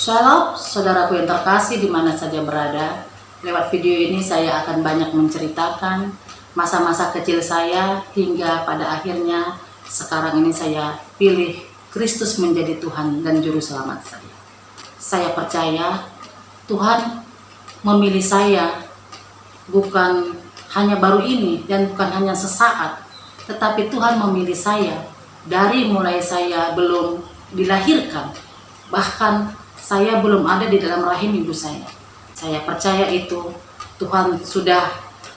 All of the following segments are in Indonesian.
Shalom, saudaraku yang terkasih di mana saja berada. Lewat video ini saya akan banyak menceritakan masa-masa kecil saya hingga pada akhirnya sekarang ini saya pilih Kristus menjadi Tuhan dan Juru Selamat saya. Saya percaya Tuhan memilih saya bukan hanya baru ini dan bukan hanya sesaat, tetapi Tuhan memilih saya dari mulai saya belum dilahirkan, bahkan saya belum ada di dalam rahim ibu saya. Saya percaya itu Tuhan sudah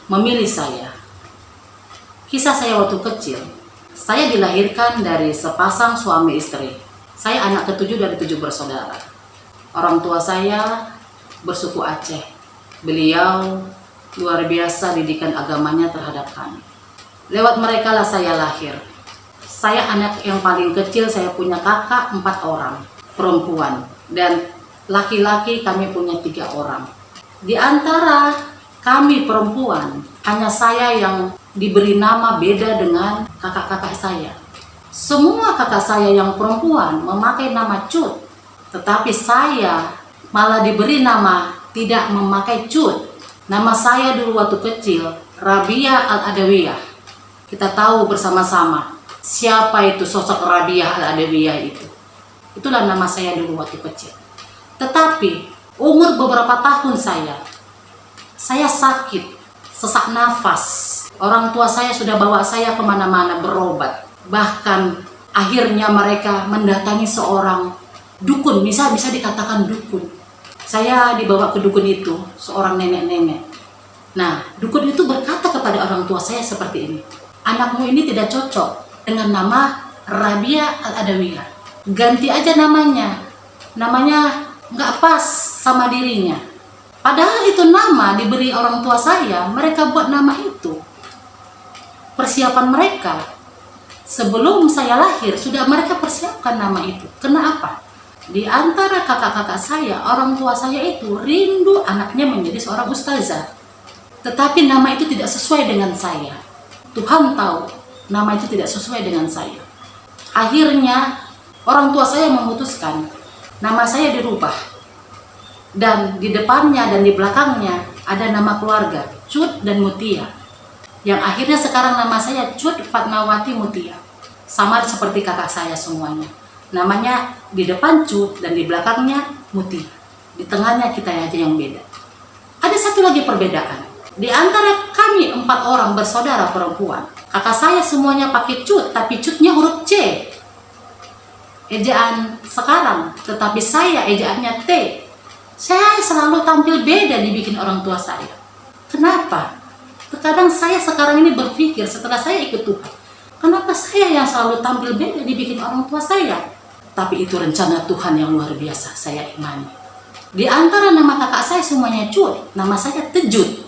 memilih saya. Kisah saya waktu kecil, saya dilahirkan dari sepasang suami istri. Saya anak ketujuh dari 7 bersaudara. Orang tua saya bersuku Aceh. Beliau luar biasa didikan agamanya terhadap kami. Lewat mereka lah saya lahir. Saya anak yang paling kecil, saya punya kakak 4 orang perempuan. Dan laki-laki kami punya 3 orang. Di antara kami perempuan, hanya saya yang diberi nama beda dengan kakak-kakak saya. Semua kakak saya yang perempuan memakai nama Cut, tetapi saya malah diberi nama tidak memakai Cut. Nama saya dulu waktu kecil Rabia Al-Adawiyah. Kita tahu bersama-sama siapa itu sosok Rabia Al-Adawiyah itu. Itulah nama saya dulu waktu kecil. Tetapi umur beberapa tahun saya sakit, sesak nafas. Orang tua saya sudah bawa saya kemana-mana berobat. Bahkan akhirnya mereka mendatangi seorang dukun, bisa dikatakan dukun. Saya dibawa ke dukun itu, seorang nenek-nenek. Nah, dukun itu berkata kepada orang tua saya seperti ini. Anakmu ini tidak cocok dengan nama Rabia Al-Adawiyah. Ganti aja namanya nggak pas sama dirinya. Padahal itu nama diberi orang tua saya, mereka buat nama itu. Persiapan mereka sebelum saya lahir sudah mereka persiapkan nama itu. Kenapa? Di antara kakak-kakak saya, orang tua saya itu rindu anaknya menjadi seorang ustazah. Tetapi nama itu tidak sesuai dengan saya. Tuhan tahu nama itu tidak sesuai dengan saya. Akhirnya orang tua saya memutuskan nama saya dirubah, dan di depannya dan di belakangnya ada nama keluarga Cut dan Mutia, yang akhirnya sekarang nama saya Cut Fatmawati Mutia, sama seperti kakak saya semuanya. Namanya di depan Cut dan di belakangnya Mutia, di tengahnya kita aja yang beda. Ada satu lagi perbedaan di antara kami 4 orang bersaudara perempuan. Kakak saya semuanya pakai Cut, tapi Cutnya huruf C, ejaan sekarang, tetapi saya ejaannya T. Saya selalu tampil beda dibikin orang tua saya. Kenapa? Terkadang saya sekarang ini berpikir setelah saya ikut Tuhan, kenapa saya yang selalu tampil beda dibikin orang tua saya? Tapi itu rencana Tuhan yang luar biasa, saya imani. Di antara nama kakak saya semuanya Cut, nama saya Tejut.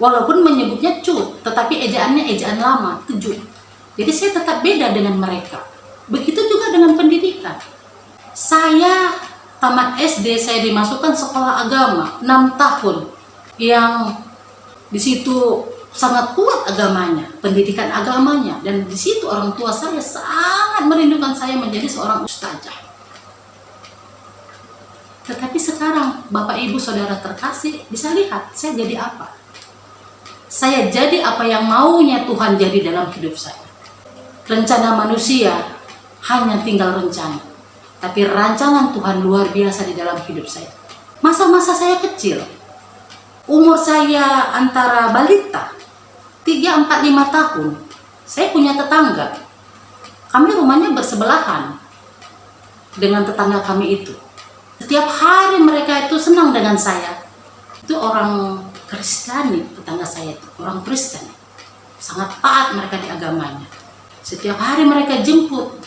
Walaupun menyebutnya Cut, tetapi ejaannya ejaan lama, Tejut. Jadi saya tetap beda dengan mereka. Begitu juga dengan pendidikan. Saya tamat SD, saya dimasukkan sekolah agama 6 tahun, yang di situ sangat kuat agamanya, pendidikan agamanya, dan di situ orang tua saya sangat merindukan saya menjadi seorang ustazah. Tetapi sekarang Bapak Ibu Saudara terkasih bisa lihat saya jadi apa. Saya jadi apa yang maunya Tuhan jadi dalam hidup saya. Rencana manusia hanya tinggal rencana, tapi rancangan Tuhan luar biasa di dalam hidup saya. Masa-masa saya kecil, umur saya antara balita 3, 4, 5 tahun, saya punya tetangga. Kami rumahnya bersebelahan dengan tetangga kami itu. Setiap hari mereka itu senang dengan saya. Itu orang Kristiani, tetangga saya itu orang Kristen, sangat taat mereka di agamanya. Setiap hari mereka jemput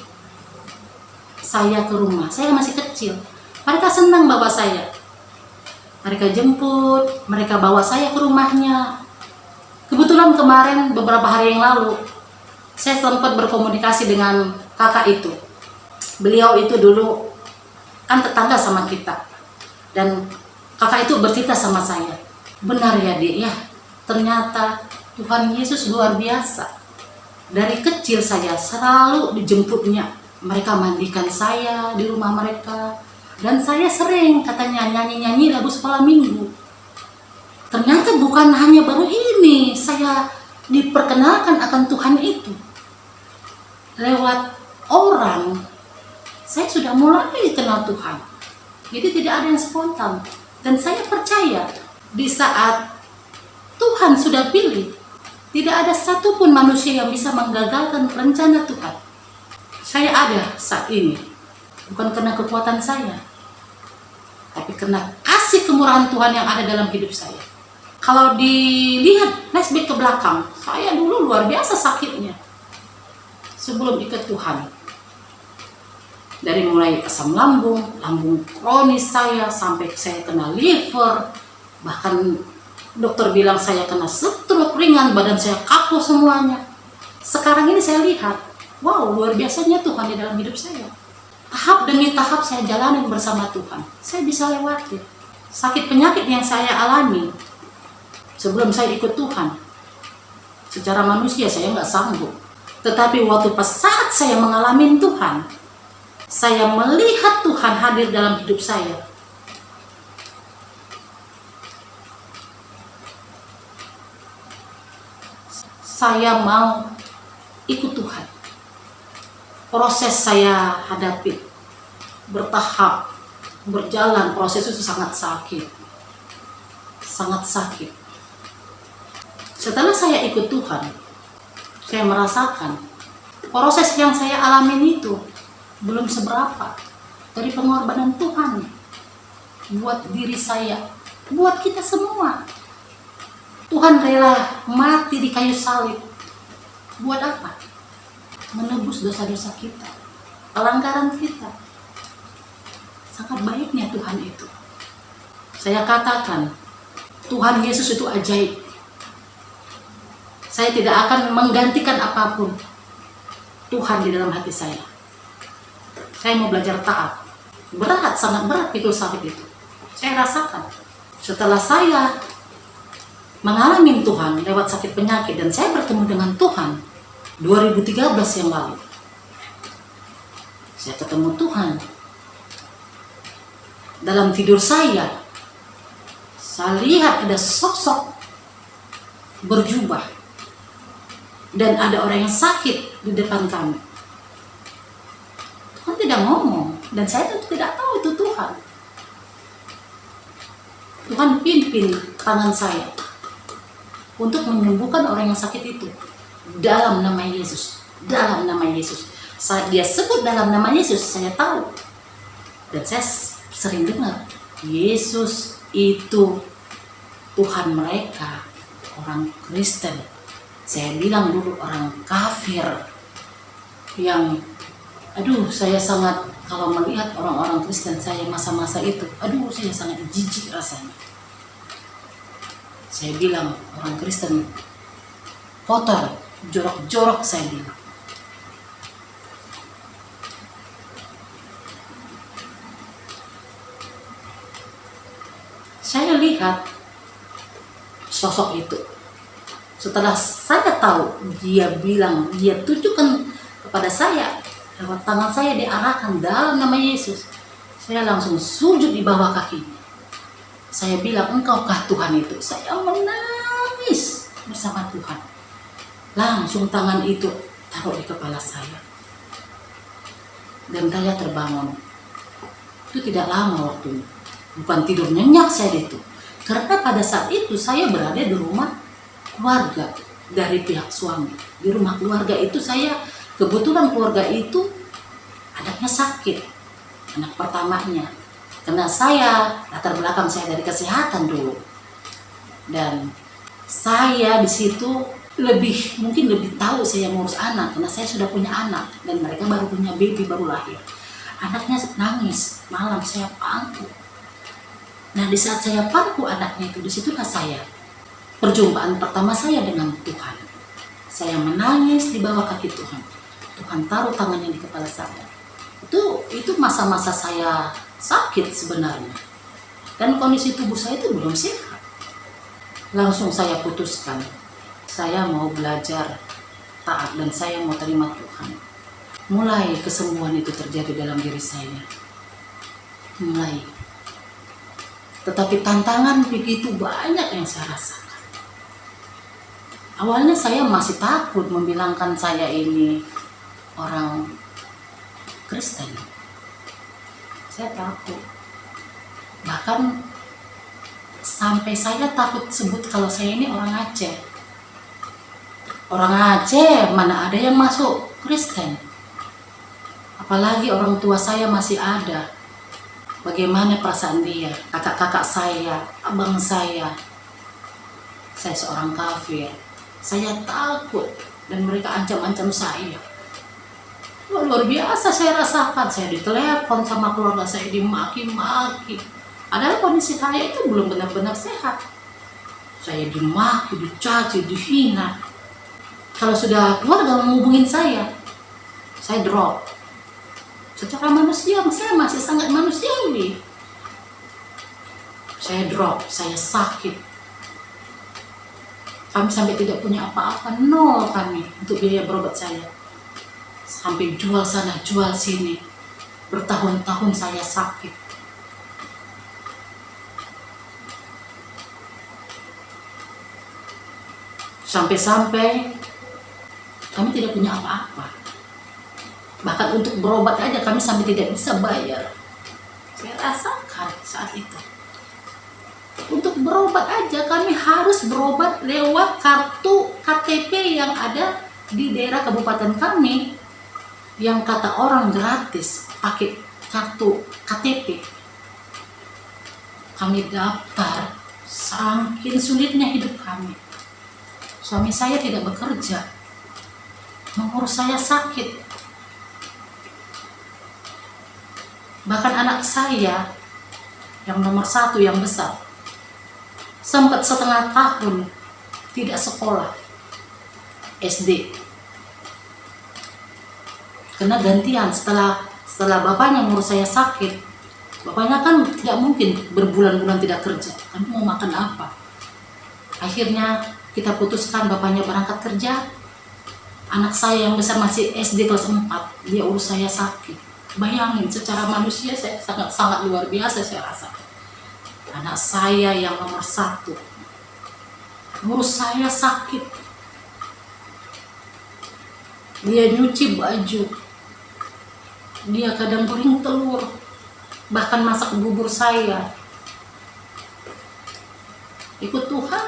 saya ke rumah, saya masih kecil. Mereka senang bawa saya. Mereka jemput, mereka bawa saya ke rumahnya. Kebetulan kemarin beberapa hari yang lalu, saya sempat berkomunikasi dengan kakak itu. Beliau itu dulu kan tetangga sama kita. Dan kakak itu bercerita sama saya, benar ya Dek ya, ternyata Tuhan Yesus luar biasa. Dari kecil saya selalu dijemputnya. Mereka mandikan saya di rumah mereka, Dan saya sering katanya nyanyi-nyanyi lagu sekolah minggu. Ternyata bukan hanya baru ini saya diperkenalkan akan Tuhan itu. Lewat orang, saya sudah mulai kenal Tuhan. Jadi tidak ada yang spontan. Dan saya percaya di saat Tuhan sudah pilih, tidak ada satupun manusia yang bisa menggagalkan rencana Tuhan. Saya ada saat ini, bukan karena kekuatan saya, tapi karena kasih kemurahan Tuhan yang ada dalam hidup saya. Kalau dilihat flashback ke belakang, saya dulu luar biasa sakitnya sebelum ikut Tuhan. Dari mulai asam lambung kronis saya, sampai saya kena liver, bahkan dokter bilang saya kena stroke ringan, badan saya kaku semuanya. Sekarang ini saya lihat, wow, luar biasanya Tuhan di dalam hidup saya. Tahap demi tahap saya jalani bersama Tuhan. Saya bisa lewati sakit penyakit yang saya alami sebelum saya ikut Tuhan. Secara manusia saya nggak sanggup. Tetapi waktu pas saat saya mengalami Tuhan, saya melihat Tuhan hadir dalam hidup saya. Saya mau ikut Tuhan. Proses saya hadapi bertahap, berjalan, proses itu sangat sakit. Sangat sakit. Setelah saya ikut Tuhan, saya merasakan proses yang saya alami itu belum seberapa dari pengorbanan Tuhan buat diri saya, buat kita semua. Tuhan rela mati di kayu salib. Buat apa? Menebus dosa-dosa kita, pelanggaran kita. Sangat baiknya Tuhan itu. Saya katakan, Tuhan Yesus itu ajaib. Saya tidak akan menggantikan apapun Tuhan di dalam hati saya. Saya mau belajar taat. Berat, sangat berat pikul salib itu. Saya rasakan. Setelah saya mengalami Tuhan lewat sakit penyakit dan saya bertemu dengan Tuhan 2013 yang lalu. Saya ketemu Tuhan. Dalam tidur saya lihat ada sosok berjubah dan ada orang yang sakit di depan kami. Tuhan tidak ngomong dan saya tentu tidak tahu itu Tuhan. Tuhan pimpin tangan saya untuk menyembuhkan orang yang sakit itu dalam nama Yesus. Dalam nama Yesus. Saat dia sebut dalam nama Yesus, saya tahu. Dan saya sering dengar, Yesus itu Tuhan mereka, orang Kristen. Saya bilang dulu orang kafir yang, saya sangat, kalau melihat orang-orang Kristen saya masa-masa itu, saya sangat jijik rasanya. Saya bilang orang Kristen kotor, jorok-jorok saya bilang. Saya lihat sosok itu. Setelah saya tahu, dia bilang, dia tunjukkan kepada saya, lewat tangan saya diarahkan dalam nama Yesus. Saya langsung sujud di bawah kakinya. Saya bilang, Engkaukah Tuhan itu? Saya menangis bersama Tuhan. Langsung tangan itu taruh di kepala saya. Dan saya terbangun. Itu tidak lama waktunya. Bukan tidur nyenyak saya itu. Karena pada saat itu saya berada di rumah keluarga dari pihak suami. Di rumah keluarga itu saya, kebetulan keluarga itu anaknya sakit. Anak pertamanya. Karena saya, latar belakang saya dari kesehatan dulu. Dan saya di situ mungkin lebih tahu saya ngurus anak. Karena saya sudah punya anak. Dan mereka baru punya baby, baru lahir. Anaknya nangis, malam saya pangku. Nah di saat saya pangku anaknya itu, disitulah saya. Perjumpaan pertama saya dengan Tuhan. Saya menangis di bawah kaki Tuhan. Tuhan taruh tangannya di kepala saya. Itu masa-masa saya sakit sebenarnya. Dan kondisi tubuh saya itu belum sehat. Langsung saya putuskan. Saya mau belajar taat dan saya mau terima Tuhan. Mulai kesembuhan itu terjadi dalam diri saya. mulai. Tetapi tantangan begitu banyak yang saya rasakan. Awalnya saya masih takut membilangkan saya ini orang Kristen. Saya takut. Bahkan sampai saya takut sebut kalau saya ini orang Aceh. Orang Aceh mana ada yang masuk Kristen. Apalagi orang tua saya masih ada. Bagaimana perasaan dia, kakak-kakak saya, abang saya seorang kafir. Saya takut dan mereka ancam-ancam saya. Luar biasa saya rasakan. Saya ditelepon sama keluarga saya, dimaki-maki. Padahal kondisi saya itu belum benar-benar sehat. Saya dimaki, dicaci, dihina. Kalau sudah keluarga menghubungin saya drop. Secara manusia, saya masih sangat manusiawi. Saya drop, saya sakit. Kami sampai tidak punya apa-apa, nol kami untuk biaya berobat saya. Sampai jual sana, jual sini. Bertahun-tahun saya sakit. Sampai-sampai kami tidak punya apa-apa. Bahkan untuk berobat aja kami sampai tidak bisa bayar. Saya rasakan saat itu. Untuk berobat aja kami harus berobat lewat kartu KTP yang ada di daerah kabupaten kami. Yang kata orang gratis pakai kartu KTP. Kami daftar, saking sulitnya hidup kami. Suami saya tidak bekerja, mengurus saya sakit. Bahkan anak saya yang nomor 1 yang besar sempat setengah tahun tidak sekolah SD. Karena gantian setelah bapaknya ngurus saya sakit. Bapaknya kan tidak mungkin berbulan-bulan tidak kerja. Kamu mau makan apa? Akhirnya kita putuskan bapaknya berangkat kerja. Anak saya yang besar masih SD kelas 4. Dia urus saya sakit. Bayangin, secara manusia saya sangat luar biasa saya rasa. Anak saya yang nomor 1 ngurus saya sakit. Dia nyuci baju, dia kadang goreng telur, bahkan masak bubur saya. Ikut Tuhan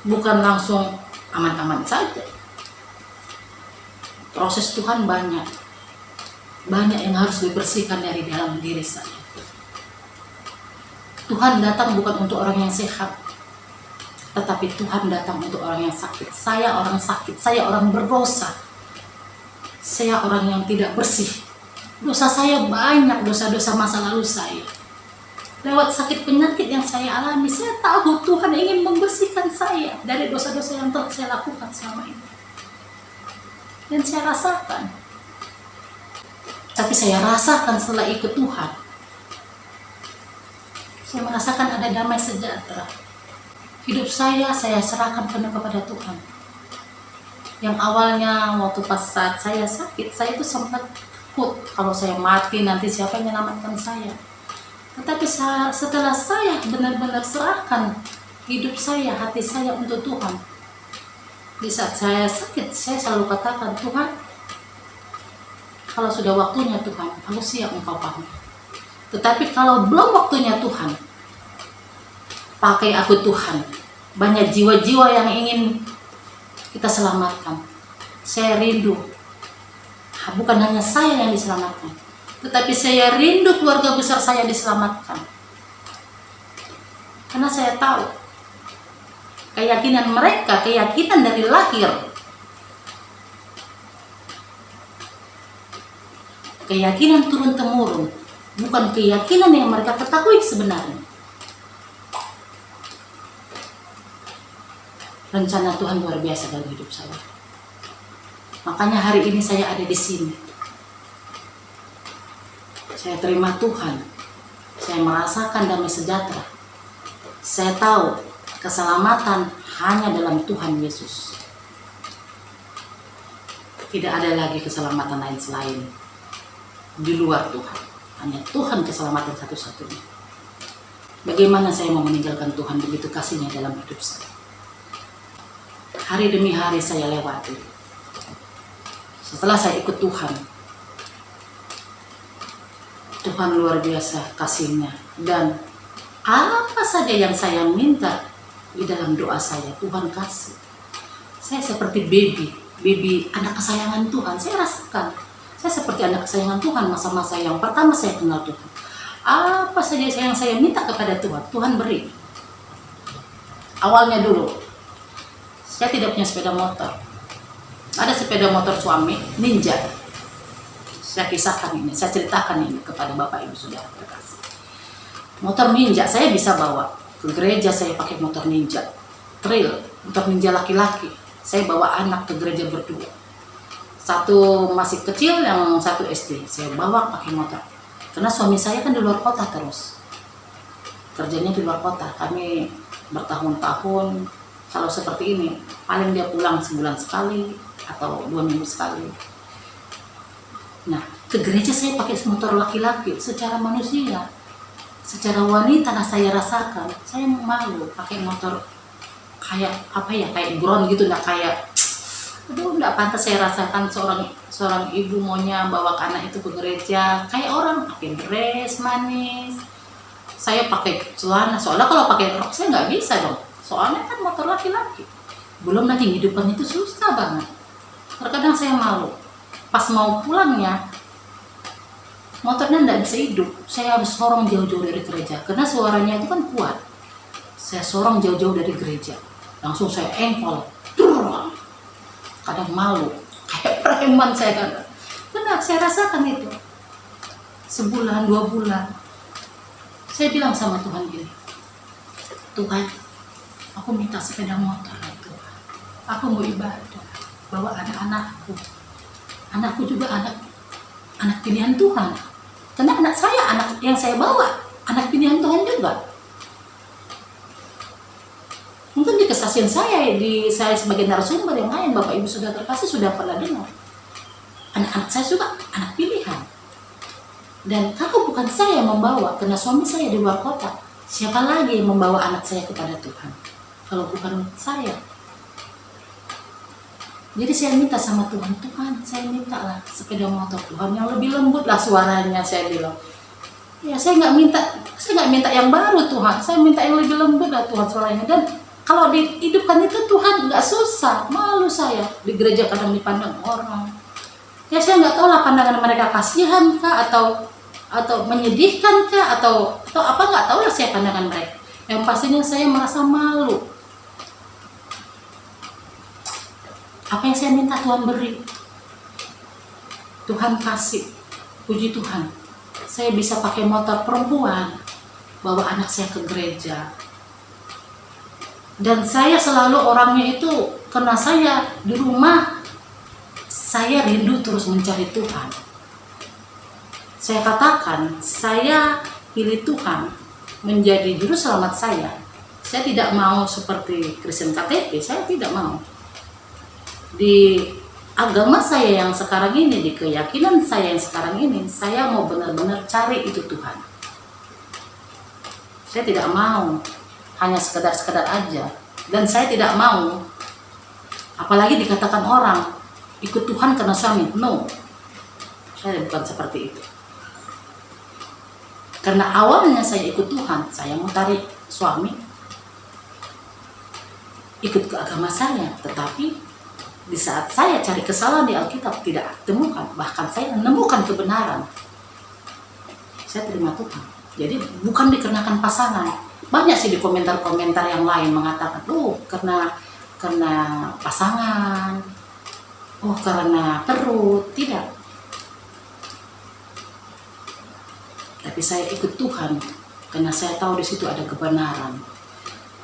bukan langsung aman-aman saja. Proses Tuhan banyak yang harus dibersihkan dari dalam diri saya. Tuhan datang bukan untuk orang yang sehat, tetapi Tuhan datang untuk orang yang sakit. Saya orang sakit, saya orang berdosa, saya orang yang tidak bersih. Dosa saya banyak, dosa-dosa masa lalu saya. Lewat sakit penyakit yang saya alami, saya tahu Tuhan ingin membersihkan saya dari dosa-dosa yang telah saya lakukan selama ini. Dan saya rasakan. Tapi saya rasakan setelah ikut Tuhan, saya merasakan ada damai sejahtera. Hidup saya serahkan penuh kepada Tuhan. Yang awalnya waktu pas saat saya sakit, saya itu sempat takut kalau saya mati nanti siapa yang menyelamatkan saya. Tetapi setelah saya benar-benar serahkan hidup saya, hati saya untuk Tuhan, di saat saya sakit, saya selalu katakan, Tuhan, kalau sudah waktunya Tuhan, aku siap Engkau panggil. Tetapi kalau belum waktunya Tuhan, pakai aku Tuhan. Banyak jiwa-jiwa yang ingin kita selamatkan. Saya rindu. Bukan hanya saya yang diselamatkan, tetapi saya rindu keluarga besar saya diselamatkan. Karena saya tahu keyakinan mereka, keyakinan dari lahir, keyakinan turun-temurun, bukan keyakinan yang mereka ketahui sebenarnya. Rencana Tuhan luar biasa dalam hidup saya. Makanya hari ini saya ada di sini. Saya terima Tuhan. Saya merasakan damai sejahtera. Saya tahu keselamatan hanya dalam Tuhan Yesus. Tidak ada lagi keselamatan lain selain di luar Tuhan. Hanya Tuhan keselamatan satu-satunya. Bagaimana saya mau meninggalkan Tuhan begitu kasihnya dalam hidup saya? Hari demi hari saya lewati. Setelah saya ikut Tuhan, Tuhan luar biasa kasihnya. Dan apa saja yang saya minta di dalam doa saya, Tuhan kasih. Saya seperti baby anak kesayangan Tuhan. Saya rasakan, saya seperti anak kesayangan Tuhan masa-masa yang pertama saya kenal Tuhan. Apa saja yang saya minta kepada Tuhan, Tuhan beri. Awalnya dulu, saya tidak punya sepeda motor. Ada sepeda motor suami, Ninja. Saya kisahkan ini, saya ceritakan ini kepada Bapak Ibu Saudara terkasih. Motor Ninja saya bisa bawa ke gereja, saya pakai motor Ninja trail, motor Ninja laki-laki. Saya bawa anak ke gereja berdua. Satu masih kecil, yang satu SD. Saya bawa pakai motor. Karena suami saya kan di luar kota terus. Kerjanya di luar kota. Kami bertahun-tahun kalau seperti ini. Paling dia pulang sebulan sekali atau 2 minggu sekali. Nah, ke gereja saya pakai motor laki-laki. Secara manusia, secara wanita saya rasakan, saya malu pakai motor kayak apa ya, kayak ground gitu, kayak aduh, enggak pantas saya rasakan seorang ibu maunya bawa anak itu ke gereja. Kayak orang pakai dress manis, saya pakai celana. Soalnya kalau pakai rok saya nggak bisa dong, soalnya kan motor laki-laki. Belum lagi hidupan itu susah banget. Terkadang saya malu. Pas mau pulangnya, motornya nggak bisa hidup. Saya harus sorong jauh-jauh dari gereja karena suaranya itu kan kuat. Saya sorong jauh-jauh dari gereja, langsung saya engkol. Kadang malu, kayak preman saya kan. Benar, saya rasakan itu. Sebulan, 2 bulan. Saya bilang sama Tuhan gini, Tuhan, aku minta sepeda motor ya Tuhan. Aku mau ibadah, bawa anak-anakku. Anakku juga anak pilihan Tuhan. Karena anak saya, anak yang saya bawa, anak pilihan Tuhan juga. Mungkin di kesaksian saya sebagai narasumber yang lain, Bapak Ibu Saudara terkasih sudah pernah dengar. Anak-anak saya juga anak pilihan. Dan kalau bukan saya yang membawa, karena suami saya di luar kota, siapa lagi yang membawa anak saya kepada Tuhan? Kalau bukan saya. Jadi saya minta sama Tuhan, Tuhan saya mintalah sepeda motor Tuhan yang lebih lembut lah suaranya, saya bilang. Ya saya nggak minta yang baru Tuhan, saya minta yang lebih lembut lah Tuhan suaranya. Dan kalau dihidupkan itu Tuhan nggak susah. Malu saya di gereja kadang dipandang orang. Ya saya nggak tahu lah pandangan mereka kasihan kah atau menyedihkan kah atau apa, nggak tahu lah saya pandangan mereka. Yang pastinya saya merasa malu. Apa yang saya minta Tuhan beri. Tuhan kasih. Puji Tuhan. Saya bisa pakai motor perempuan, bawa anak saya ke gereja. Dan saya selalu orangnya itu, karena saya di rumah, saya rindu terus mencari Tuhan. Saya katakan, saya pilih Tuhan menjadi juru selamat saya. Saya tidak mau seperti Kristen KTP, saya tidak mau. Di agama saya yang sekarang ini, di keyakinan saya yang sekarang ini, saya mau benar-benar cari itu Tuhan. Saya tidak mau hanya sekedar aja. Dan saya tidak mau, apalagi dikatakan orang, ikut Tuhan karena suami. No, saya bukan seperti itu. Karena awalnya saya ikut Tuhan, saya mau tarik suami, ikut ke agama saya. Tetapi di saat saya cari kesalahan di Alkitab tidak temukan, bahkan saya menemukan kebenaran, saya terima Tuhan. Jadi bukan dikarenakan pasangan. Banyak sih di komentar-komentar yang lain mengatakan, karena pasangan, karena perut. Tidak. Tapi saya ikut Tuhan karena saya tahu di situ ada kebenaran.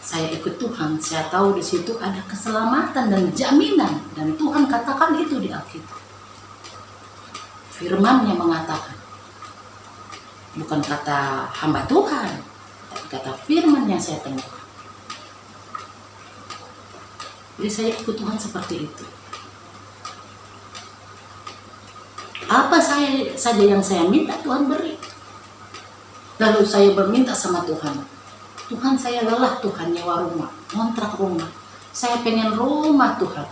Saya ikut Tuhan, saya tahu di situ ada keselamatan dan jaminan, dan Tuhan katakan itu di Alkitab. Firman-Nya mengatakan, bukan kata hamba Tuhan, tapi kata firman yang saya temukan. Jadi saya ikut Tuhan seperti itu. Apa saja yang saya minta Tuhan beri. Lalu saya berminta sama Tuhan, Tuhan saya lelah Tuhan nyewa rumah, kontrak rumah. Saya pengen rumah Tuhan.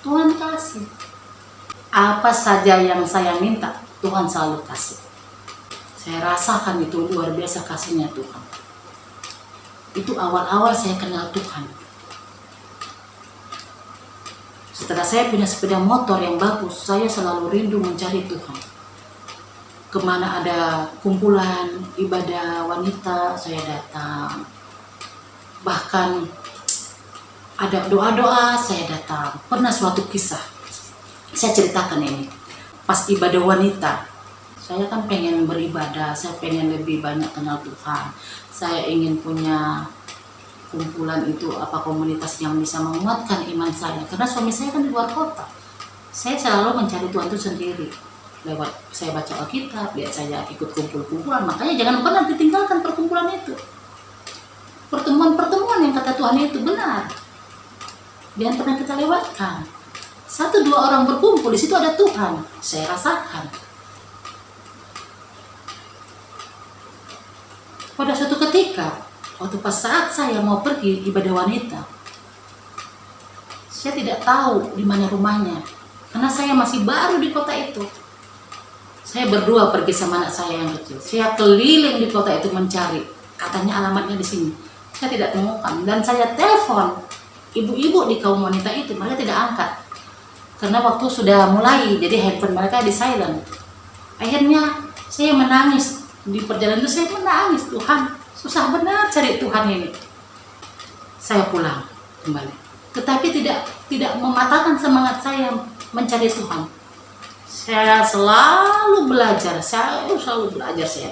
Tuhan kasih. Apa saja yang saya minta, Tuhan selalu kasih. Saya rasakan itu luar biasa kasihnya Tuhan. Itu awal-awal saya kenal Tuhan. Setelah saya punya sepeda motor yang bagus, saya selalu rindu mencari Tuhan. Kemana ada kumpulan ibadah wanita, saya datang. Bahkan ada doa-doa, saya datang. Pernah suatu kisah, saya ceritakan ini. Pas ibadah wanita, saya kan pengen beribadah, saya pengen lebih banyak kenal Tuhan. Saya ingin punya kumpulan itu, komunitas yang bisa menguatkan iman saya. Karena suami saya kan di luar kota. Saya selalu mencari Tuhan itu sendiri. Lewat saya baca Alkitab, lihat saya ikut kumpul-kumpulan. Makanya jangan pernah ditinggalkan perkumpulan itu. Pertemuan-pertemuan yang kata Tuhan itu benar. Jangan pernah kita lewatkan. 1-2 orang berkumpul, di situ ada Tuhan. Saya rasakan. Pada suatu ketika, waktu pas saat saya mau pergi ibadah wanita, saya tidak tahu di mana rumahnya. Karena saya masih baru di kota itu. Saya berdua pergi sama anak saya yang kecil. Saya keliling di kota itu mencari. Katanya alamatnya di sini. Saya tidak temukan. Dan saya telepon ibu-ibu di kaum wanita itu. Mereka tidak angkat. Karena waktu sudah mulai, jadi handphone mereka di silent. Akhirnya saya menangis. Di perjalanan itu saya menangis. Tuhan, susah benar cari Tuhan ini. Saya pulang kembali. Tetapi tidak mematahkan semangat saya mencari Tuhan. Saya selalu belajar, saya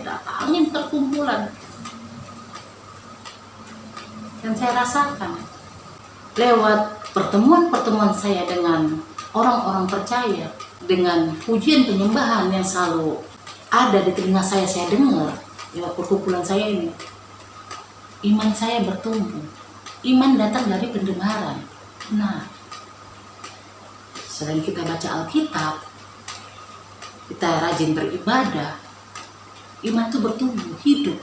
datangin perkumpulan. Dan saya rasakan lewat pertemuan-pertemuan saya dengan orang-orang percaya, dengan pujian penyembahan yang selalu ada di telinga saya dengar lewat perkumpulan saya ini, iman saya bertumbuh. Iman datang dari pendengaran. Nah, selain kita baca Alkitab, kita rajin beribadah, iman itu bertumbuh, hidup.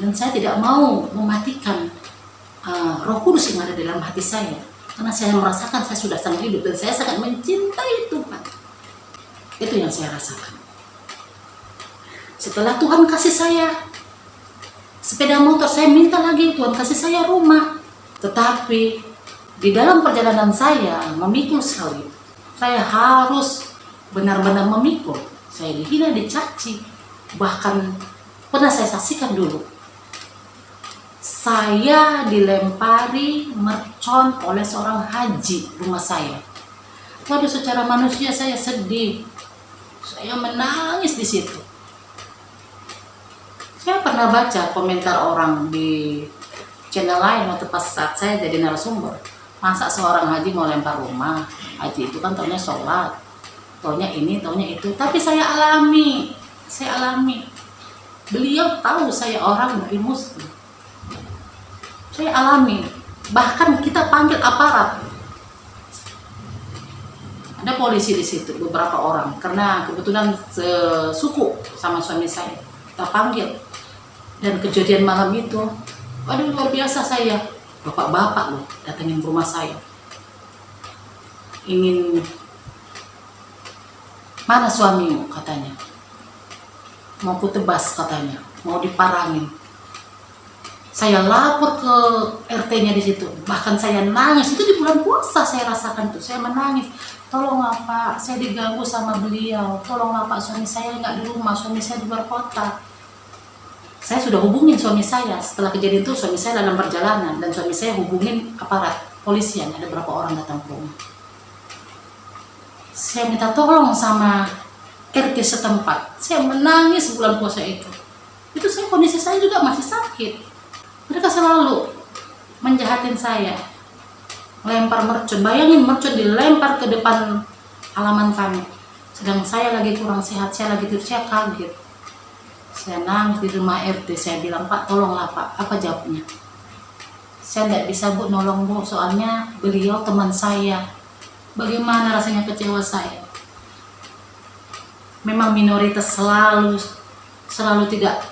Dan saya tidak mau mematikan Roh Kudus yang ada dalam hati saya. Karena saya merasakan saya sudah sangat hidup dan saya sangat mencintai Tuhan. Itu yang saya rasakan. Setelah Tuhan kasih saya sepeda motor, saya minta lagi Tuhan kasih saya rumah. Tetapi di dalam perjalanan saya memikul salib, saya harus benar-benar memikul. Saya dihina, dicaci. Bahkan pernah saya saksikan dulu, saya dilempari mercon oleh seorang haji rumah saya. Waduh, secara manusia saya sedih. Saya menangis di situ. Saya pernah baca komentar orang di channel lain waktu pas saat saya jadi narasumber. Masa seorang haji mau lempar rumah? Haji itu kan taunya sholat, taunya ini, taunya itu. Tapi saya alami. Beliau tahu saya orang dari Muslim. Saya alami. Bahkan kita panggil aparat. Ada polisi di situ, beberapa orang. Karena kebetulan suku sama suami saya. Kita panggil. Dan kejadian malam itu, waduh, luar biasa saya. Bapak-bapak loh datangin rumah saya. Ingin, mana suamimu katanya. Mau kutebas katanya, mau diparangin. Saya lapor ke RT-nya di situ. Bahkan saya nangis, itu di bulan puasa saya rasakan tuh. Saya menangis. Tolong Pak, saya diganggu sama beliau. Tolong Pak, suami saya nggak di rumah, suami saya di luar kota. Saya sudah hubungin suami saya. Setelah kejadian itu suami saya dalam perjalanan dan suami saya hubungin aparat polisian. Ada berapa orang datang ke rumah. Saya minta tolong sama RT setempat. Saya menangis bulan puasa itu. Itu kondisi saya juga masih sakit. Mereka selalu menjahatin saya. Lempar mercon. Bayangin mercon dilempar ke depan halaman kami. Sedang saya lagi kurang sehat, saya lagi tidur, saya kaget. Saya nangis di rumah RT, saya bilang, Pak, tolonglah Pak. Apa jawabnya? Saya tidak bisa Bu, nolong Bu, soalnya beliau teman saya. Bagaimana rasanya kecewa saya? Memang minoritas selalu tidak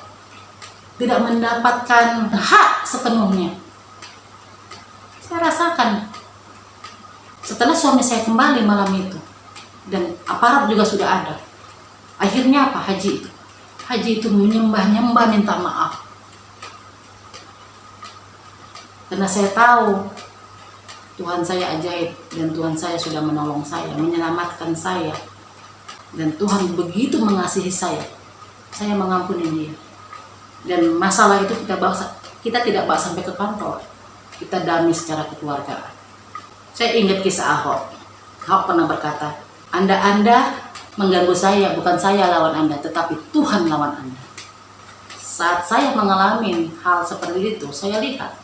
tidak mendapatkan hak sepenuhnya. Saya rasakan setelah suami saya kembali malam itu, dan aparat juga sudah ada. Akhirnya apa? Haji itu menyembah-nyembah minta maaf. Karena saya tahu Tuhan saya ajaib, dan Tuhan saya sudah menolong saya, menyelamatkan saya. Dan Tuhan begitu mengasihi saya mengampuni dia. Dan masalah itu kita tidak bawa sampai ke kantor. Kita damai secara kekeluargaan. Saya ingat kisah Ahok. Ahok pernah berkata, Anda mengganggu saya, bukan saya lawan Anda, tetapi Tuhan lawan Anda. Saat saya mengalami hal seperti itu, saya lihat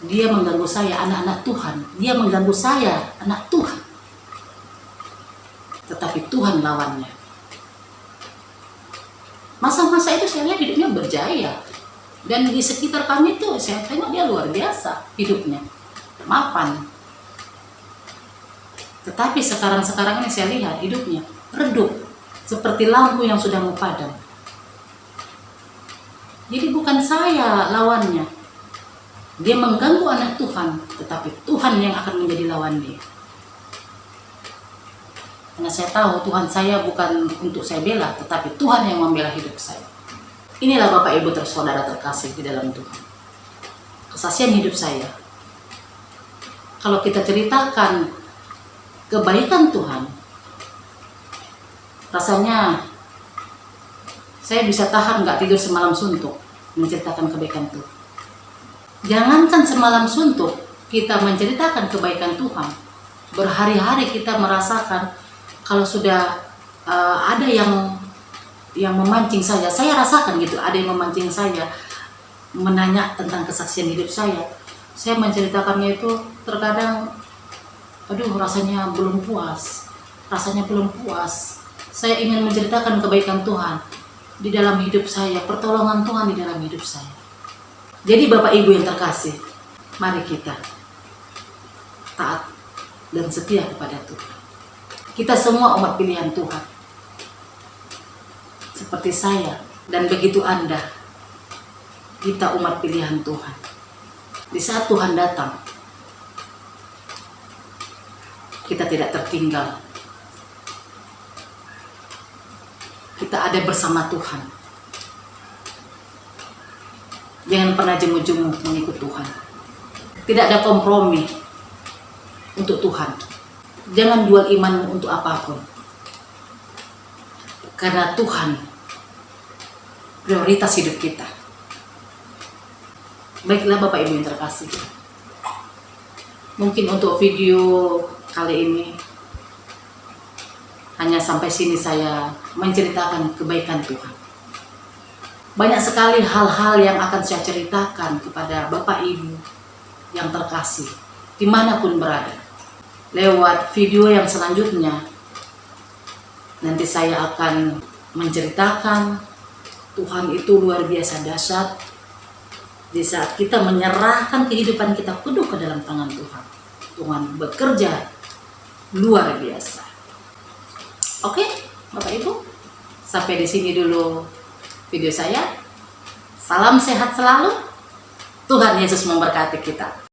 dia mengganggu saya, anak-anak Tuhan. Dia mengganggu saya, anak Tuhan. Tetapi Tuhan lawannya. Masa-masa itu saya lihat hidupnya berjaya. Dan di sekitar kami tuh saya tengok dia luar biasa hidupnya. Mapan. Tetapi sekarang ini saya lihat hidupnya redup. Seperti lampu yang sudah mau padam. Jadi bukan saya lawannya. Dia mengganggu anak Tuhan, tetapi Tuhan yang akan menjadi lawan dia. Karena saya tahu Tuhan saya bukan untuk saya bela, tetapi Tuhan yang membela hidup saya. Inilah Bapak Ibu saudara terkasih di dalam Tuhan. Kesaksian hidup saya. Kalau kita ceritakan kebaikan Tuhan, rasanya saya bisa tahan nggak tidur semalam suntuk menceritakan kebaikan Tuhan. Jangankan semalam suntuk, kita menceritakan kebaikan Tuhan. Berhari-hari kita merasakan kalau sudah ada yang memancing saya rasakan gitu, ada yang memancing saya, menanya tentang kesaksian hidup saya menceritakannya itu terkadang, aduh rasanya belum puas. Saya ingin menceritakan kebaikan Tuhan di dalam hidup saya, pertolongan Tuhan di dalam hidup saya. Jadi Bapak Ibu yang terkasih, mari kita taat dan setia kepada Tuhan. Kita semua umat pilihan Tuhan. Seperti saya dan begitu Anda, kita umat pilihan Tuhan. Di saat Tuhan datang, kita tidak tertinggal. Kita ada bersama Tuhan. Jangan pernah jemu-jemu mengikut Tuhan. Tidak ada kompromi untuk Tuhan. Jangan jual imanmu untuk apapun. Karena Tuhan prioritas hidup kita. Baiklah Bapak Ibu yang terkasih. Mungkin untuk video kali ini hanya sampai sini saya menceritakan kebaikan Tuhan. Banyak sekali hal-hal yang akan saya ceritakan kepada Bapak Ibu yang terkasih, dimanapun berada. Lewat video yang selanjutnya, nanti saya akan menceritakan Tuhan itu luar biasa dahsyat. Di saat kita menyerahkan kehidupan kita penuh ke dalam tangan Tuhan, Tuhan bekerja luar biasa. Oke, Bapak Ibu, sampai di sini dulu video saya. Salam sehat selalu. Tuhan Yesus memberkati kita.